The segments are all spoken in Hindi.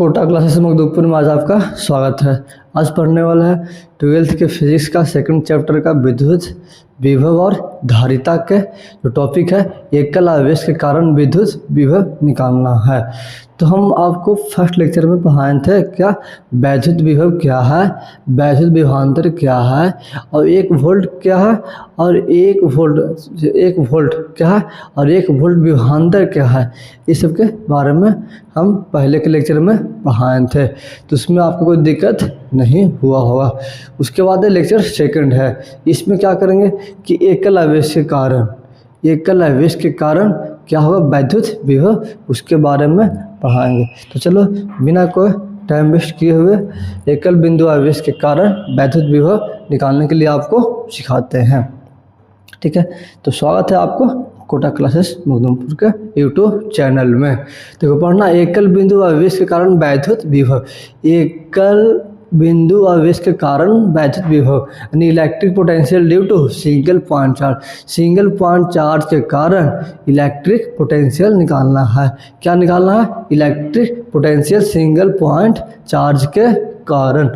कोटा क्लासेस मखदूमपुर में आज आपका स्वागत है। आज पढ़ने वाला है 12th के फिजिक्स का सेकंड चैप्टर का विद्युत विभव और धारिता के जो टॉपिक है एकल आवेश के कारण विद्युत विभव निकालना है। तो हम आपको फर्स्ट लेक्चर में पढ़ाए थे क्या वैद्युत विभव क्या है, वैद्युत विभवांतर क्या है और 1 वोल्ट क्या है और 1 वोल्ट क्या है और 1 वोल्ट विभवांतर क्या है, इस सब के बारे में हम पहले के लेक्चर में पढ़ाए थे। तो उसमें आपको कोई दिक्कत नहीं हुआ होगा। उसके बाद लेक्चर सेकंड है, इसमें क्या करेंगे कि एकल आवेश के कारण क्या होगा वैद्युत विभव, उसके बारे में पढ़ाएंगे। तो चलो बिना कोई टाइम वेस्ट किए हुए एकल बिंदु आवेश के कारण वैद्युत विभव निकालने के लिए आपको सिखाते हैं। ठीक है, तो स्वागत है आपको कोटा क्लासेस मखदूमपुर के यूट्यूब चैनल में। देखो पढ़ना एकल बिंदु आवेश के कारण वैद्युत विभव, एकल बिंदु आवेश के कारण वैद्युत विभव यानी electric potential due to single point charge के कारण इलेक्ट्रिक पोटेंशियल निकालना है। क्या निकालना है? Electric potential single point charge के कारण।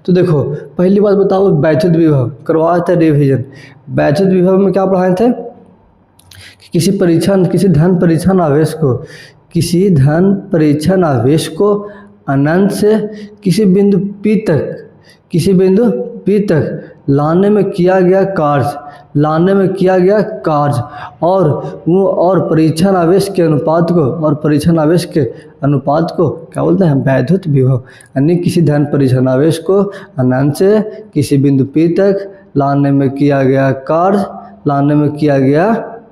तो देखो पहली बात बताओ, वैद्युत विभव करवाए थे रिवीजन। वैद्युत विभव में क्या पढ़ाए थे? किसी धन परीक्षण आवेश को अनंत से किसी बिंदु P तक लाने में किया गया कार्य और परीक्षण आवेश के अनुपात को क्या बोलते हैं? वैद्युत विभव। यानी किसी धन परीक्षण आवेश को अनंत से किसी बिंदु P तक लाने में किया गया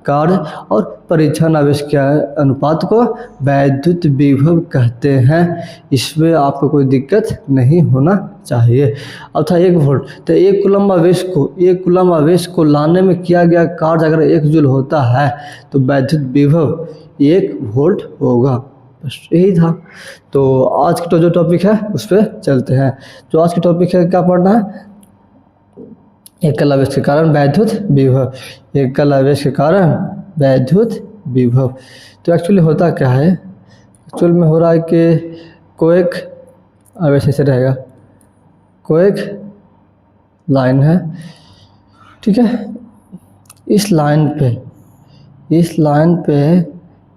कार्य और परीक्षण आवेश के अनुपात को वैद्युत विभव कहते हैं। इसमें आपको कोई दिक्कत नहीं होना चाहिए। अब था 1 वोल्ट, तो 1 कूलम आवेश को लाने में किया गया कार्य अगर 1 जूल होता है तो वैद्युत विभव 1 वोल्ट होगा। बस यही था। तो आज का जो टॉपिक है उस पर चलते हैं। जो आज का टॉपिक है क्या पढ़ना है? एकल आवेश के कारण वैद्युत विभव, एकल आवेश के कारण वैद्युत विभव। तो एक्चुअली होता क्या है? एक्चुअल में हो रहा है कि कोई एक आवेश ऐसे रहेगा, कोई एक लाइन है, ठीक है। इस लाइन पे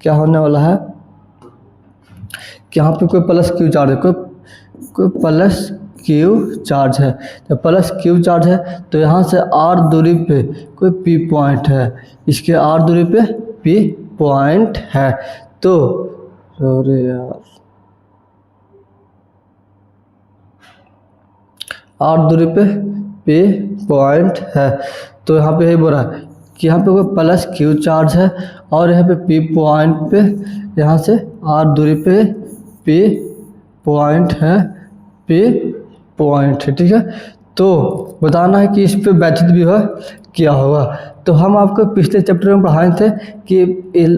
क्या होने वाला है कि यहाँ पे कोई प्लस क्यू चार्ज है, कोई प्लस क्यू चार्ज है। तो प्लस क्यू चार्ज है तो यहाँ से r दूरी पे कोई P पॉइंट है, इसके r दूरी पे P पॉइंट है। तो r दूरी पे P पॉइंट है। तो यहाँ पे यही बोल रहा है कि यहाँ पे कोई प्लस क्यू चार्ज है और यहाँ पे P पॉइंट पे यहाँ से r दूरी पे P पॉइंट है, ठीक है। तो बताना है कि इस पे वैद्युत विभव क्या होगा। तो हम आपको पिछले चैप्टर में पढ़ाए थे कि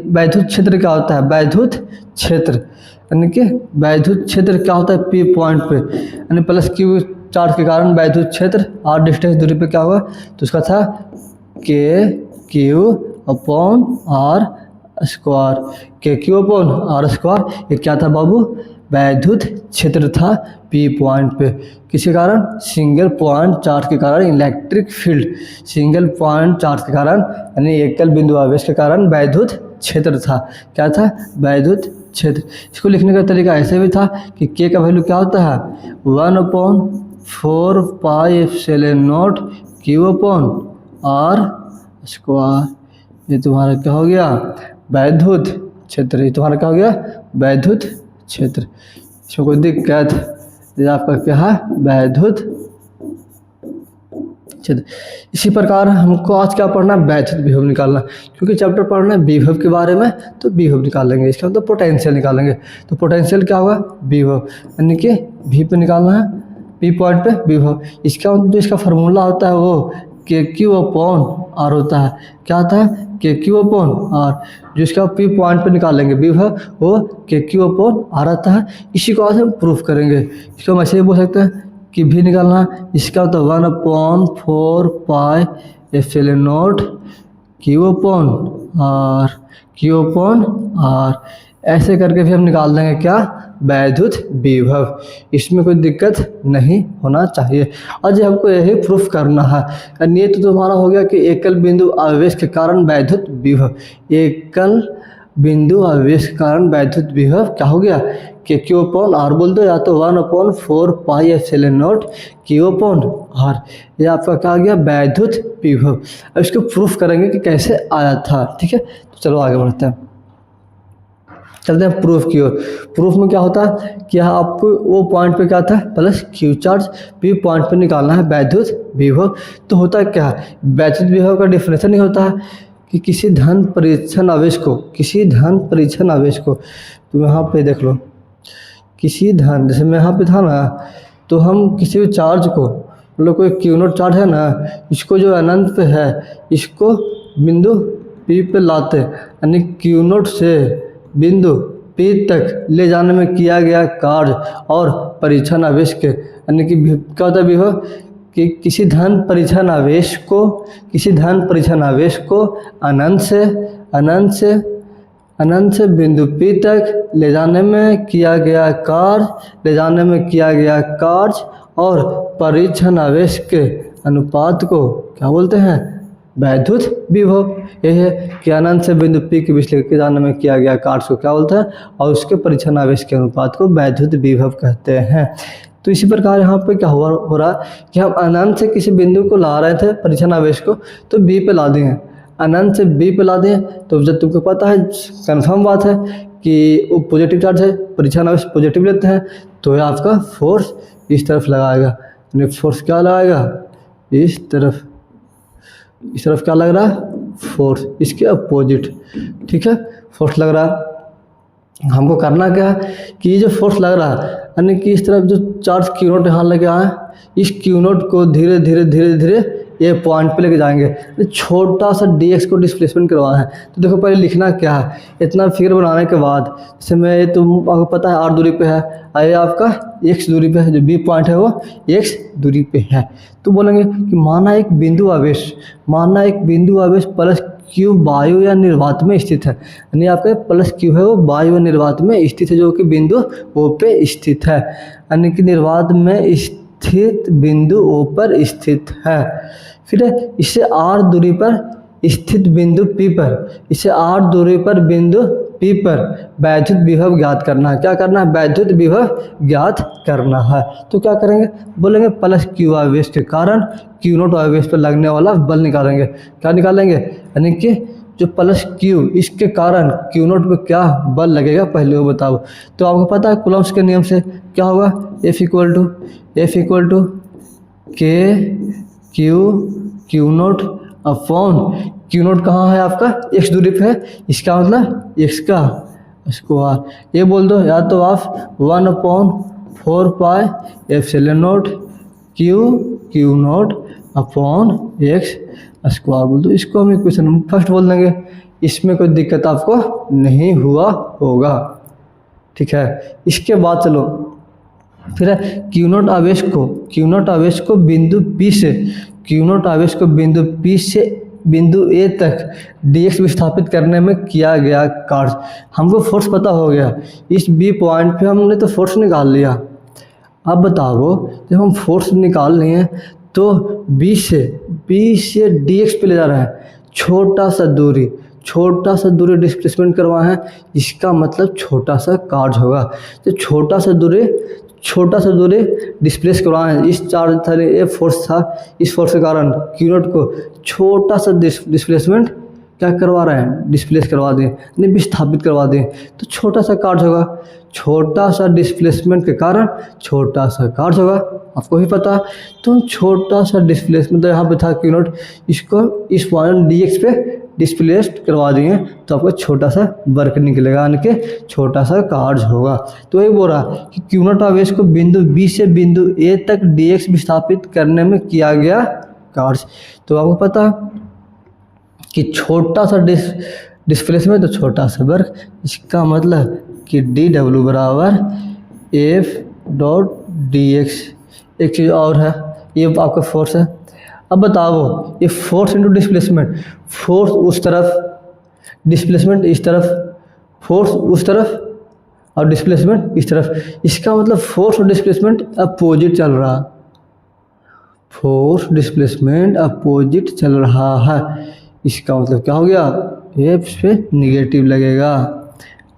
वैद्युत क्षेत्र क्या होता है। वैद्युत क्षेत्र यानी कि वैद्युत क्षेत्र क्या होता है? P पॉइंट पे यानी प्लस क्यू चार्ज के कारण वैद्युत क्षेत्र r डिस्टेंस दूरी पे क्या होगा? तो उसका था KQ/r²। ये क्या था बाबू? वैद्युत क्षेत्र था P पॉइंट पे। किसी कारण? सिंगल पॉइंट चार्ज के कारण electric field, single point charge के कारण यानी एकल बिंदु आवेश के कारण वैद्युत क्षेत्र था। क्या था? वैद्युत क्षेत्र। इसको लिखने का तरीका ऐसे भी था कि K का वैल्यू क्या होता है? 1/4 पाई एप्सिलॉन नॉट Q/r²। ये तुम्हारा क्या हो गया? वैद्युत क्षेत्र। ये तुम्हारा क्या हो गया? वैद्युत क्षेत्र। इसमें कोई दिक्कत? ये आपका क्या है? वैद्युत क्षेत्र। इसी प्रकार हमको आज क्या पढ़ना है? वैद्युत विभव निकालना। क्योंकि चैप्टर पढ़ना है विभव के बारे में तो विभव निकालेंगे, इसका मतलब पोटेंशियल निकालेंगे। तो पोटेंशियल क्या होगा? विभव यानी कि V पे निकालना है, P पॉइंट पे विभव। इसका जो इसका फार्मूला होता है वो KQ/r होता है। क्या होता है? KQ/r। जो इसका P पॉइंट पे निकालेंगे विभव वो KQ/r आता है। इसी को आज हम प्रूफ करेंगे। इसको हम ऐसे ही बोल सकते हैं कि V निकालना, इसका तो 1/4 पाई एप्सिलॉन नॉट Q/r। ऐसे करके भी हम निकाल देंगे क्या? वैद्युत विभव, इसमें कोई दिक्कत नहीं होना चाहिए। आज हमको यही प्रूफ करना है। ये तो तुम्हारा हो गया कि एकल बिंदु आवेश के कारण वैद्युत विभव, एकल बिंदु आवेश के कारण वैद्युत विभव क्या हो गया कि क्यू अपॉन आर बोल दो, या तो 1/4 pi epsilon naught q upon r, ये आपका क्या आ गया वैद्युत विभव। अब इसको प्रूफ करेंगे कि कैसे आया था। ठीक है, तो चलो आगे बढ़ते हैं, चलते हैं प्रूफ की ओर। प्रूफ में क्या होता है कि आपको वो पॉइंट पे क्या था plus q charge, B point पे निकालना है वैद्युत विभव। तो होता क्या है, वैद्युत विभव का डेफिनेशन ही होता है कि किसी धन परीक्षण आवेश को, किसी धन परीक्षण आवेश को, तो यहाँ पे देख लो, किसी धन, जैसे मैं यहाँ पे था ना, तो हम किसी भी चार्ज को, मतलब कोई क्यू नोट चार्ज है ना, इसको जो अनंत पे है इसको बिंदु पी पे लाते, यानी क्यू नोट से बिंदु पी तक ले जाने में किया गया कार्य और परीक्षण आवेश के, यानी कि क्या होता है विभव कि किसी धन परीक्षण आवेश को, किसी धन परीक्षण आवेश को अनंत से बिंदु P तक ले जाने में किया गया कार्य, ले जाने में किया गया कार्य और परीक्षण आवेश के अनुपात को क्या बोलते हैं वैद्युत विभव। यह है कि अनंत से बिंदु P के बीच लेकर जाने में किया गया कार्य को क्या बोलते हैं, और उसके परीक्षण आवेश के अनुपात को वैद्युत विभव कहते हैं। तो इसी प्रकार यहाँ पे क्या हो रहा कि हम अनंत से किसी बिंदु को ला रहे थे परीक्षण आवेश को, तो बी पे ला देंगे, अनंत से बी पे ला दें, तो जब तुमको पता है कंफर्म बात है कि वो पॉजिटिव चार्ज है, परीक्षण आवेश पॉजिटिव लेते हैं, तो ये आपका फोर्स इस तरफ लगाएगा, यानी फोर्स क्या लगाएगा इस तरफ क्या लग रहा है फोर्स, इसके अपोजिट। ठीक है, फोर्स लग रहा है। हमको करना क्या है कि ये जो फोर्स लग रहा है, यानी कि इस तरफ जो चार्ज क्यू नोट यहाँ लेके आए, इस क्यू नोट को धीरे धीरे ये पॉइंट पे लेके जाएंगे, तो छोटा सा dx को डिस्प्लेसमेंट करवाना है। तो देखो पहले लिखना क्या है, इतना फिगर बनाने के बाद, जैसे मैं ये तो आपको पता है r दूरी पे है, ये आपका x दूरी पे है, जो b पॉइंट है वो x दूरी पे है। तो बोलेंगे कि माना एक बिंदु आवेश प्लस क्यू वायु या निर्वात में स्थित है, यानी आपका प्लस क्यू है वो वायु या निर्वात में स्थित है, जो कि बिंदु O पे स्थित है, यानी कि निर्वात में स्थित बिंदु O पर स्थित है। फिर इसे r दूरी पर स्थित बिंदु P पर, इसे r दूरी पर बिंदु P पर वैद्युत विभव ज्ञात करना है। क्या करना है, वैद्युत विभव ज्ञात करना है। तो क्या करेंगे, बोलेंगे प्लस क्यू आवेश के कारण क्यू नोट आवेश पर लगने वाला बल निकालेंगे। क्या निकालेंगे, यानी कि जो प्लस क्यू, इसके कारण क्यू नोट पे क्या बल लगेगा पहले वो बताओ। तो आपको पता है कूलम्ब्स के नियम से क्या होगा, F इक्वल टू के q naught upon, Q note कहाँ है आपका x दूरी पे है, इसका मतलब x का स्क्वायर, ये बोल दो, या तो आप 1/4 pi epsilon note Q naught upon x square बोल दो। इसको हम इक्वेशन फर्स्ट बोल देंगे, इसमें कोई दिक्कत आपको नहीं हुआ होगा। ठीक है, इसके बाद चलो फिर क्यू नोट आवेश को बिंदु P से, क्यू नोट आवेश को बिंदु P से बिंदु A तक dx विस्थापित करने में किया गया कार्य। हमको फोर्स पता हो गया, इस B पॉइंट पे हमने तो फोर्स निकाल लिया। अब बताओ जब हम फोर्स निकाल लिए तो B से dx पे ले जा रहा है, छोटा सा दूरी डिस्प्लेसमेंट करवा है, इसका मतलब छोटा सा कार्य होगा। तो छोटा सा दूरी डिस्प्लेस करवाएं, इस चार्ज था, ये फोर्स था, इस फोर्स के कारण क्यू नोट को छोटा सा डिस्प्लेसमेंट क्या करवा रहे हैं, डिस्प्लेस करवा दें, नहीं विस्थापित करवा दें, तो छोटा सा कार्य होगा। छोटा सा डिस्प्लेसमेंट के कारण छोटा सा कार्य होगा, आपको भी पता है। तो हम छोटा सा डिस्प्लेसमेंट, तो यहाँ पे था क्यू नोट, इसको इस पॉइंट dx पे डिस्प्लेस्ड करवा दिए, तो आपको छोटा सा वर्क निकलेगा, यानी कि छोटा सा कार्य होगा। तो ये बोल रहा कि क्यू नोट आवेश को बिंदु B से बिंदु A तक dx विस्थापित करने में किया गया कार्य। तो आपको पता है कि छोटा सा डिस्प्लेसमेंट, तो छोटा सा वर्क, इसका मतलब कि dw बराबर F.dx। एक चीज़ और है, ये आपका फोर्स है। अब बताओ ये फोर्स इंटू डिस्प्लेसमेंट, फोर्स उस तरफ, डिस्प्लेसमेंट इस तरफ, फोर्स उस तरफ, और डिस्प्लेसमेंट इस तरफ। इसका मतलब फोर्स और डिस्प्लेसमेंट अपोजिट चल रहा, फोर्स डिस्प्लेसमेंट अपोजिट चल रहा है। इसका मतलब क्या हो गया, एफ पे निगेटिव लगेगा।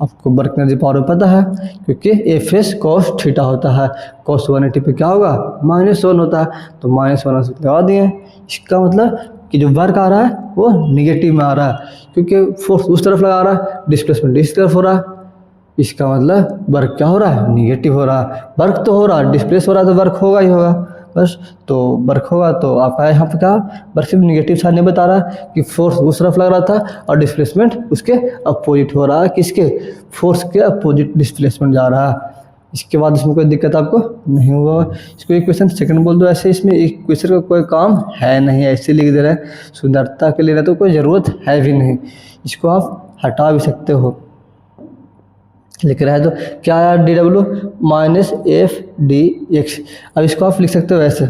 आपको वर्क एनर्जी पावर पता है, क्योंकि एफ एस कॉस थीटा होता है, कॉस 180 पे क्या होगा -1 होता है, तो -1 लगा दिए। इसका मतलब कि जो वर्क आ रहा है वो निगेटिव में आ रहा है, क्योंकि फोर्स उस तरफ लगा रहा है, डिस्प्लेसमेंट इस तरफ हो रहा है। इसका मतलब वर्क क्या हो रहा है, निगेटिव हो रहा है। वर्क तो हो रहा है, डिस्प्लेस हो रहा है तो वर्क होगा ही होगा बस। तो वर्क होगा तो आपका यहाँ पे क्या, वर्क सिर्फ निगेटिव साइन नहीं बता रहा कि फोर्स उस तरफ लग रहा था और डिस्प्लेसमेंट उसके अपोजिट हो रहा है, किसके, फोर्स के अपोजिट डिस्प्लेसमेंट जा रहा है। इसके बाद इसमें कोई दिक्कत आपको नहीं हुआ। इसको इक्वेशन सेकंड बोल दो ऐसे, इसमें इक्वेशन का कोई काम है नहीं, ऐसे लिख दे रहे हैं, सुंदरता के लिए तो कोई ज़रूरत है भी नहीं, इसको आप हटा भी सकते हो। लिख रहा है तो क्या आया, D W minus F D x. अब इसको आप लिख सकते हो ऐसे,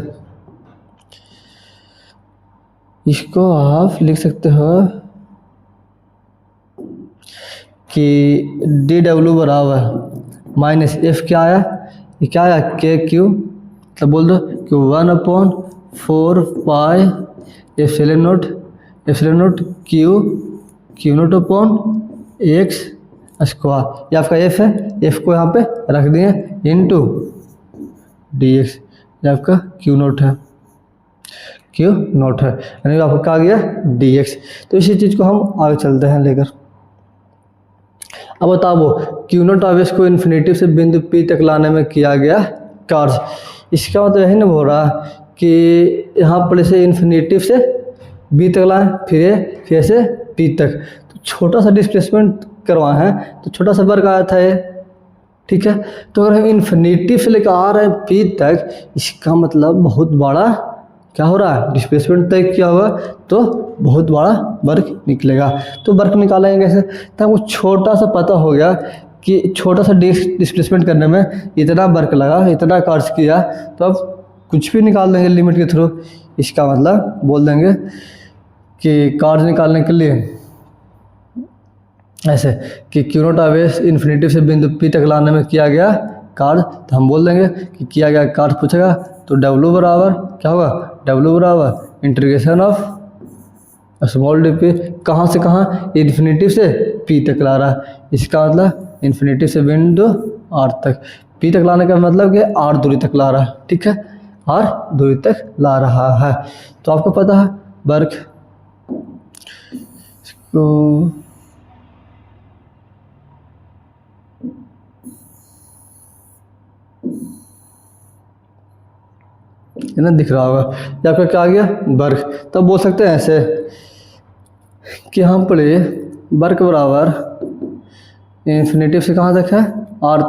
इसको आप लिख सकते हो कि डी डब्ल्यू बराबर माइनस एफ क्या आया, ये क्या आया, के क्यू, मतलब बोल दो कि 1/4 pi epsilon note Q naught upon x square. ये आपका एफ है, एफ को यहाँ पे रख दिए इनटू डी एक्स, ये आपका क्यू नोट है, यानी आपका क्या आ गया डी एक्स। तो इसी चीज़ को हम आगे चलते हैं लेकर। अब बताओ क्यू नोट आवेश को इन्फिनेटिव से बिंदु पी तक लाने में किया गया कार्य। इसका मतलब यही ना हो रहा कि यहाँ पर इसे इन्फिनेटिव से बी तक लाएं, फिर से पी तक, तो छोटा सा डिस्प्लेसमेंट करवाए हैं तो छोटा सा वर्क आया था ये, ठीक है। तो अगर हम इन्फिनेटिव से लेकर आ रहे हैं पी तक, इसका मतलब बहुत बड़ा क्या हो रहा है, डिस्प्लेसमेंट तय किया होगा, तो बहुत बड़ा वर्क निकलेगा। तो वर्क निकालेंगे कैसे, तो हमको छोटा सा पता हो गया कि छोटा सा डिस्प्लेसमेंट करने में इतना वर्क लगा, इतना कार्य किया, तो अब कुछ भी निकाल देंगे लिमिट के थ्रू। इसका मतलब बोल देंगे कि कार्य निकालने के लिए ऐसे कि क्यू नोट आवेश इन्फिनेटिव से बिंदु पी तक लाने में किया गया कार्य, तो हम बोल देंगे कि किया गया कार्य पूछेगा तो W बराबर क्या होगा, W बराबर integration of small D P, कहाँ से कहाँ, इन्फिनेटिव से पी तक ला रहा है। इसका मतलब इन्फिनेटिव से बिंदु R तक, पी तक लाने का मतलब कि R दूरी तक ला रहा है, ठीक है, R दूरी तक ला रहा है। तो आपको पता है वर्क को है ना, दिख रहा होगा। या आपका क्या आ गया वर्क, तब बोल सकते हैं ऐसे कि यहाँ पर वर्क बराबर इन्फिनेटिव से कहाँ तक है, आर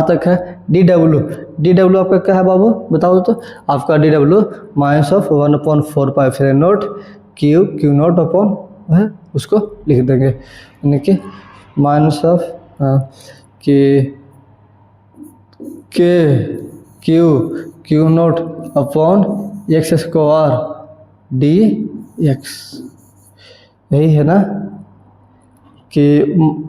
तक है। डी डब्ल्यू आपका क्या है बाबू बताओ तो, आपका D W -1/4 pi epsilon note Q naught upon है, उसको लिख देंगे, यानी कि minus of Q naught upon x square D x. यही है ना कि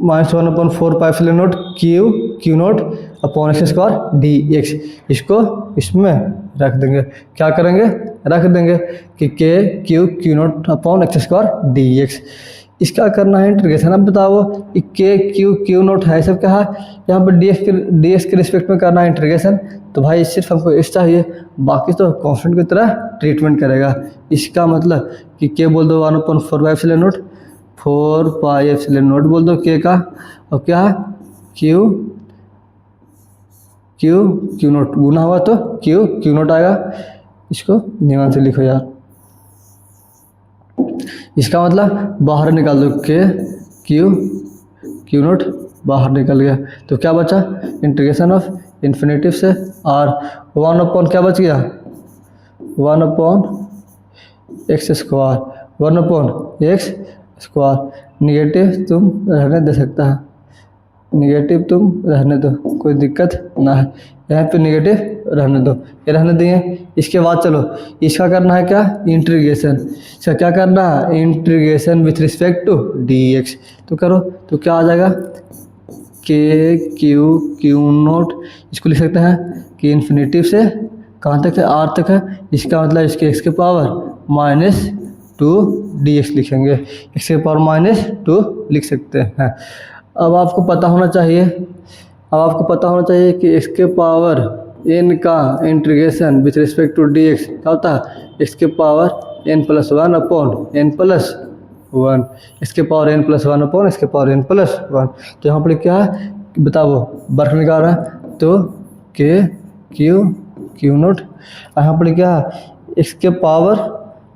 -1/4 pi epsilon note Q naught upon x square D x. इसको इसमें रख देंगे, क्या करेंगे, रख देंगे कि Q naught upon x square D x. इसका करना है इंटीग्रेशन। अब बताओ क्यू नोट है, सब क्या है, यहाँ पर डी एक्स के रिस्पेक्ट में करना है इंटीग्रेशन, तो भाई सिर्फ हमको एक्स चाहिए, बाकी तो कांस्टेंट की तरह ट्रीटमेंट करेगा। इसका मतलब कि के बोल दो 1/4 pi epsilon note 4 pi epsilon note बोल दो के का, और क्या है क्यू नोट गुना हुआ तो क्यू नोट आएगा। इसको ध्यान से लिखो यार। इसका मतलब बाहर निकाल दो के क्यू नोट बाहर निकल गया, तो क्या बचा, इंटीग्रेशन ऑफ इन्फिनेटिव से आर 1/, क्या बच गया 1/x square, 1/x square. Negative तुम रहने दे सकता है, निगेटिव तुम रहने दो, कोई दिक्कत ना है, यहाँ पे निगेटिव रहने दो, ये रहने दिए। इसके बाद चलो इसका करना है क्या, इंटीग्रेशन। इसका क्या करना है, integration with respect to d x. तो करो, तो क्या आ जाएगा के क्यू नोट, इसको लिख सकते हैं कि इन्फिनेटिव से कहाँ तक है, आर तक है। इसका मतलब इसके एक्स के पावर -2 dx लिखेंगे, एक्स के पावर -2 लिख सकते हैं। अब आपको पता होना चाहिए कि एक्स के पावर n का integration with respect to dx क्या होता है, एक्स के पावर n+1 अपॉन n+1, इसके पावर n+1 अपॉन इसके पावर n+1। तो यहाँ पर क्या है बताओ, वर्ग निकाल रहा है तो के क्यू नोट, यहाँ पर क्या है एक्स के पावर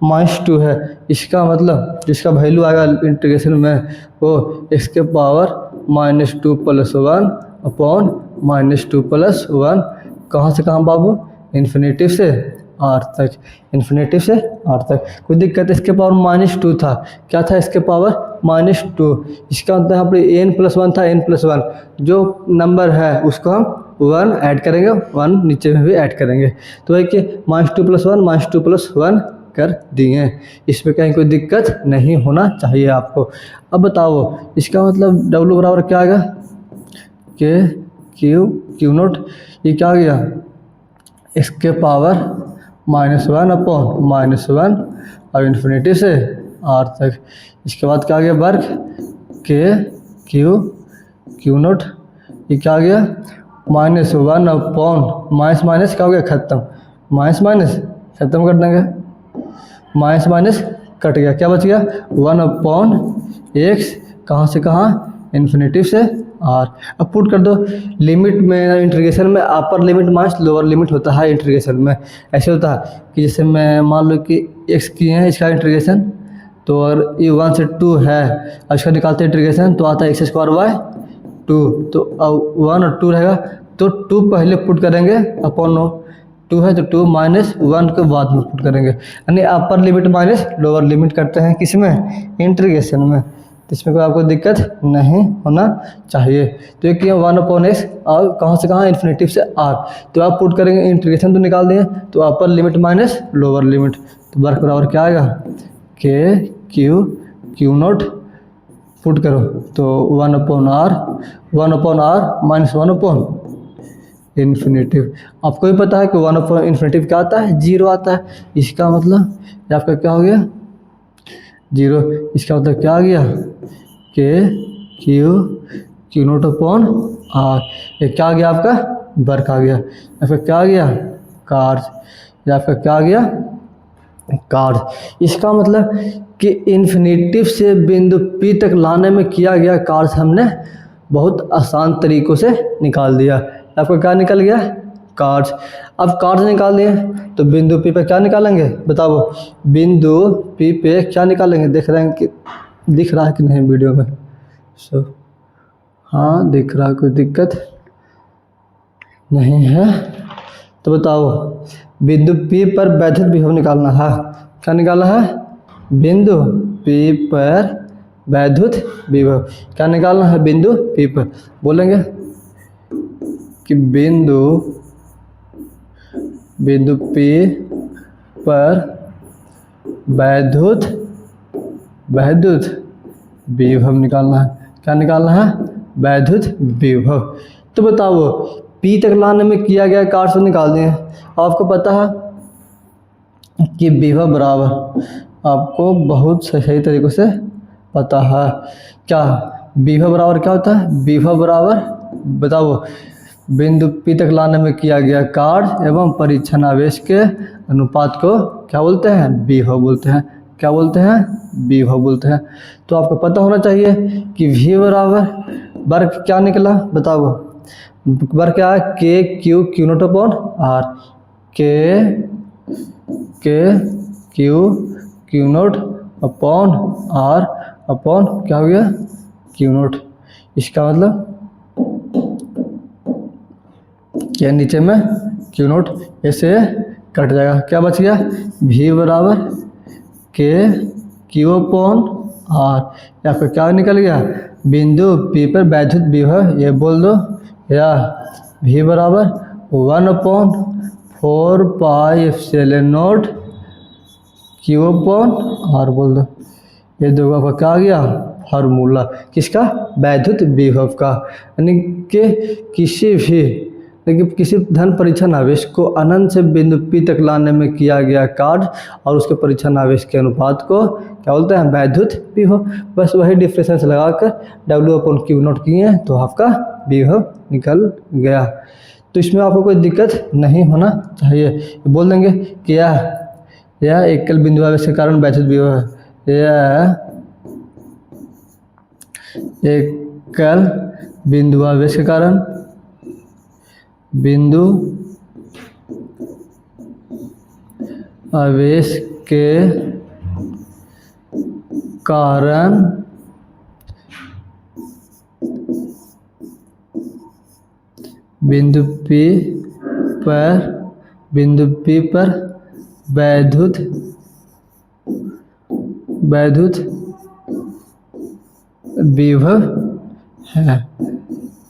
-2 है, इसका मतलब जिसका वैल्यू आएगा इंटीग्रेशन में वो एक्स के पावर -2+1 अपॉन -2+1, कहाँ से कहाँ बाबू, इन्फिनेटिव से आर तक, इन्फिनेटिव से आर तक। कोई दिक्कत, इसके पावर -2 था, क्या था इसके पावर -2, इसका मतलब यहाँ पर n+1 था, n+1 जो नंबर है उसको हम 1 ऐड करेंगे, 1 नीचे में भी ऐड करेंगे, तो है कि -2+1 कर दिए, इसमें कहीं कोई दिक्कत नहीं होना चाहिए आपको। अब बताओ इसका मतलब W बराबर क्या आएगा, के क्यू नोट, ये क्या आ गया एक्स के पावर -1 अपॉन -1 और इन्फिनेटिव से आर तक। इसके बाद क्या आ गया वर्ग के क्यू नोट, ये क्या आ गया -1 अपॉन माइनस क्या हो गया खत्म, माइनस खत्म कर देंगे, माइनस कट गया, क्या बच गया 1 अपॉन एक्स, कहाँ से कहाँ, इन्फिनेटिव से आर। अब पुट कर दो, लिमिट में इंटीग्रेशन में upper limit minus lower limit होता है इंटीग्रेशन में। ऐसे होता है कि जैसे मैं मान लो कि एक्स किए हैं इसका इंटीग्रेशन, तो अगर ये 1 से 2 है और इसका निकालते हैं इंटीग्रेशन तो आता है x²/2, तो अब 1 और 2 रहेगा तो 2 पहले पुट करेंगे अपॉन 2 है तो 2 -1 के बाद में पुट करेंगे, यानी upper limit minus lower limit करते हैं किसमें, इंटीग्रेशन में। तो इसमें कोई आपको दिक्कत नहीं होना चाहिए। तो ये किया 1/x और कहाँ से कहाँ, इन्फिनेटिव से आर, तो आप पुट करेंगे इंटीग्रेशन तो निकाल दिए, तो upper limit minus lower limit, तो वर्ग बराबर क्या आएगा, के क्यू नोट पुट करो तो 1/r -1/- इन्फिनेटिव। आपको भी पता है कि 1/∞ क्या आता है, 0 आता है, इसका मतलब ये आपका क्या हो गया 0, इसका मतलब क्या आ गया के क्यू नोट अपॉन आर, ये क्या आ गया आपका वर्ग आ गया, या फिर क्या आ गया कार्ज, या फिर क्या आ गया कार्ज। इसका मतलब कि इन्फिनेटिव से बिंदु P तक लाने में किया गया कार्य हमने बहुत आसान तरीक़ों से निकाल दिया। आपका क्या निकल गया कार्य। अब कार्य निकाल दिए तो बिंदु P पे क्या निकालेंगे बताओ, बिंदु P पे क्या निकालेंगे, देख रहे हैं कि दिख रहा है कि नहीं वीडियो में, हाँ दिख रहा है, कोई दिक्कत नहीं है। तो बताओ बिंदु P पर वैद्युत विभव निकालना है, क्या निकालना है, बिंदु P पर वैद्युत विभव, क्या निकालना है बिंदु P पर, बोलेंगे कि बिंदु P पर वैद्युत विभव निकालना है, क्या निकालना है वैद्युत विभव। तो बताओ P तक लाने में किया गया कार्य से निकाल दिए। आपको पता है कि विभव बराबर, आपको बहुत सही तरीक़े से पता है क्या विभव बराबर क्या होता है, विभव बराबर बताओ बिंदु P तक लाने में किया गया कार्य एवं परीक्षण आवेश के अनुपात को क्या बोलते हैं, विभव बोलते हैं, क्या बोलते हैं, विभव बोलते हैं। तो आपको पता होना चाहिए कि V बराबर वर्ग क्या निकला बताओ, वर्ग क्या है k q naught upon r, k q naught upon r upon क्या हो गया क्यू नोट। इसका मतलब क्या नीचे में क्यू नोट ऐसे कट जाएगा, क्या बच गया V बराबर के क्यू अपॉन आर, या फिर क्या निकल गया बिंदु P पर वैद्युत विभव, ये बोल दो, या V बराबर 1/4 pi epsilon naught q upon r बोल दो। ये दो आपका क्या आ गया फार्मूला, किसका? वैद्युत विभव का। यानी कि किसी धन परीक्षण आवेश को अनंत से बिंदु P तक लाने में किया गया कार्य और उसके परीक्षण आवेश के अनुपात को क्या बोलते हैं? वैद्युत विभव। बस वही डिफरेंस लगाकर W/Q0 किए हैं तो आपका विभव निकल गया। तो इसमें आपको कोई दिक्कत नहीं होना चाहिए। बोल देंगे कि यह एकल बिंदु आवेश के कारण वैद्युत विभव है, यह एकल बिंदु आवेश के कारण बिंदु P पर वैद्युत विभव है।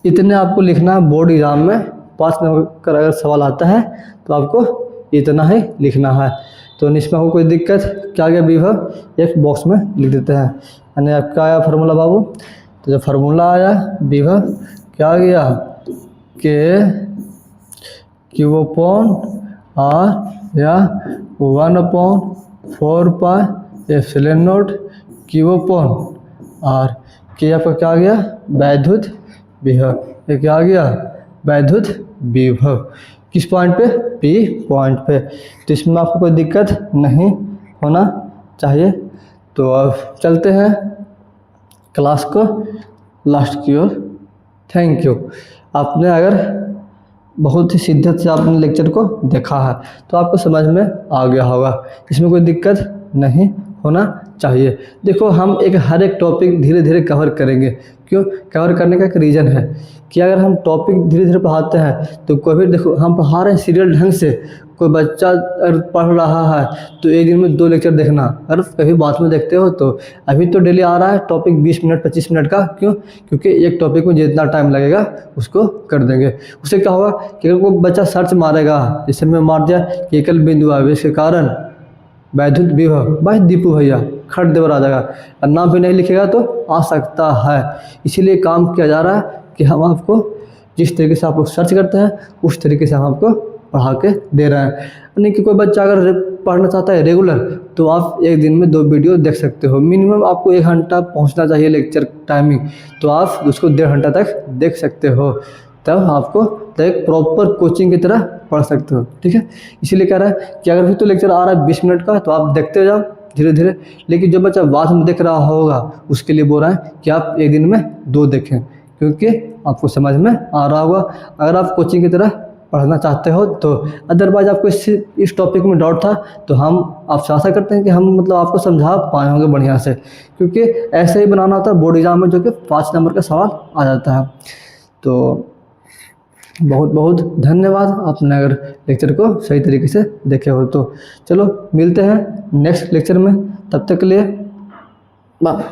इतने आपको लिखना है। बोर्ड एग्जाम में 5 नंबर का अगर सवाल आता है तो आपको इतना ही लिखना है। तो इसमें आपको कोई दिक्कत? क्या गया? विभव एक बॉक्स में लिख देते हैं। यानी आपका आया फार्मूला बाबू, तो जब फार्मूला आया विभव क्या गया कि Q/R या 1/4 पाई एप्सिलॉन नॉट Q/R के आपका क्या गया? वैद्युत विभव। ये क्या आ गया? वैद्युत विभव। किस पॉइंट पे? P पॉइंट पे। तो इसमें आपको कोई दिक्कत नहीं होना चाहिए। तो अब चलते हैं क्लास को लास्ट की ओर। Thank you. आपने अगर बहुत ही शिद्दत से आपने लेक्चर को देखा है तो आपको समझ में आ गया होगा। इसमें कोई दिक्कत नहीं होना चाहिए। देखो हम हर एक टॉपिक धीरे धीरे कवर करेंगे। क्यों कवर करने का एक रीज़न है कि अगर हम टॉपिक धीरे धीरे पढ़ाते हैं तो कोई भी देखो हम पढ़ा रहे हैं सीरियल ढंग से। कोई बच्चा अगर पढ़ रहा है तो एक दिन में 2 लेक्चर देखना। अगर कभी बाद में देखते हो तो अभी तो डेली आ रहा है टॉपिक 20 मिनट 25 मिनट का। क्यों? क्योंकि एक टॉपिक में जितना टाइम लगेगा उसको कर देंगे। उससे क्या होगा कि अगर कोई बच्चा सर्च मारेगा, जैसे मैं मार दिया कि एकल बिंदु आवेश के कारण वैद्युत विभव, भाई दीपू भैया खट देवर आ जाएगा। और नाम भी नहीं लिखेगा तो आ सकता है। इसीलिए काम किया जा रहा है कि हम आपको जिस तरीके से आप लोग सर्च करते हैं उस तरीके से हम आपको पढ़ा के दे रहे हैं। यानी कि कोई बच्चा अगर पढ़ना चाहता है रेगुलर तो आप एक दिन में 2 वीडियो देख सकते हो। मिनिमम आपको 1 घंटा पहुंचना चाहिए लेक्चर टाइमिंग, तो आप उसको 1.5 घंटा तक देख सकते हो। तब आपको एक प्रॉपर कोचिंग की तरह पढ़ सकते हो। ठीक है, इसीलिए कह रहा है कि अगर भी तो लेक्चर आ रहा है 20 मिनट का तो आप देखते जाओ धीरे धीरे। लेकिन जो बच्चा बाद में देख रहा होगा उसके लिए बोल रहा है कि आप एक दिन में 2 देखें, क्योंकि आपको समझ में आ रहा होगा अगर आप कोचिंग की तरह पढ़ना चाहते हो तो। अदरवाइज आपको इस टॉपिक में डाउट था तो हम आपसे आशा करते हैं कि हम मतलब आपको समझा पाए होंगे बढ़िया से, क्योंकि ऐसे ही बनाना होता है बोर्ड एग्जाम में जो कि 5 नंबर का सवाल आ जाता है। तो बहुत बहुत धन्यवाद आपने अगर लेक्चर को सही तरीके से देखे हो तो। चलो मिलते हैं नेक्स्ट लेक्चर में, तब तक के लिए बाय।